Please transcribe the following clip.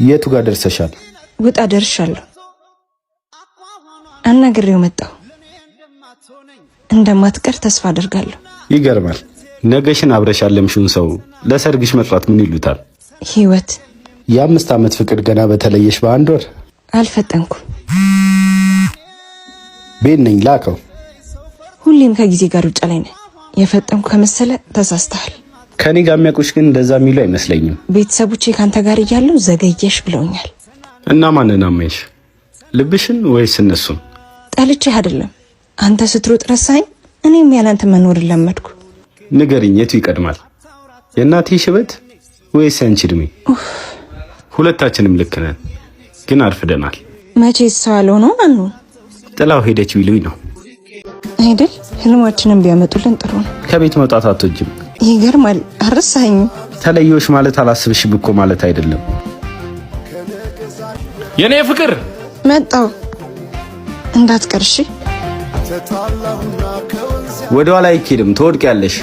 የቱ ጋር ደርሰሻል? ውጣ ደርሻለሁ። አናግሬው መጣሁ። እንደማትቀር ተስፋ አደርጋለሁ። ይገርማል። ነገሽን አብረሽ ያለምሽውን ሰው ለሰርግሽ መጥራት ምን ይሉታል? ህይወት። የ5 ዓመት ፍቅር ገና በተለየሽ በአንድ ወር አልፈጠንኩም። ቤት ነኝ ላከው። ሁሌም ከጊዜ ጋር ውጭ ላይ ነህ። የፈጠንኩ ከመሰለ ተሳስተሃል። ከኔ ጋር የሚያውቁሽ ግን እንደዛ የሚሉ አይመስለኝም። ቤተሰቦቼ ካንተ ጋር እያሉ ዘገየሽ ብለውኛል። እና ማንን አመንሽ? ልብሽን ወይስ እነሱን? ጠልቼህ አይደለም። አንተ ስትሮጥ ረሳኝ፣ እኔም ያላንተ መኖር ለመድኩ። ንገሪኝ፣ የቱ ይቀድማል? የእናቴ ሽበት ወይስ ያንቺ እድሜ? ሁለታችንም ልክ ነን፣ ግን አርፍደናል። መቼ ሰው ያልሆነውን አንሆን። ጥላው ሄደች ቢሉኝ ነው አይደል? ህልማችንን ቢያመጡልን ጥሩ ነው። ከቤት መውጣት አትወጂም? ይገርማል። አረሳኝ። ተለየሽ ማለት አላስብሽም እኮ ማለት አይደለም። የኔ ፍቅር መጣው እንዳትቀርሺ። ወደ ኋላ አይኬድም፣ ትወድቂያለሽ።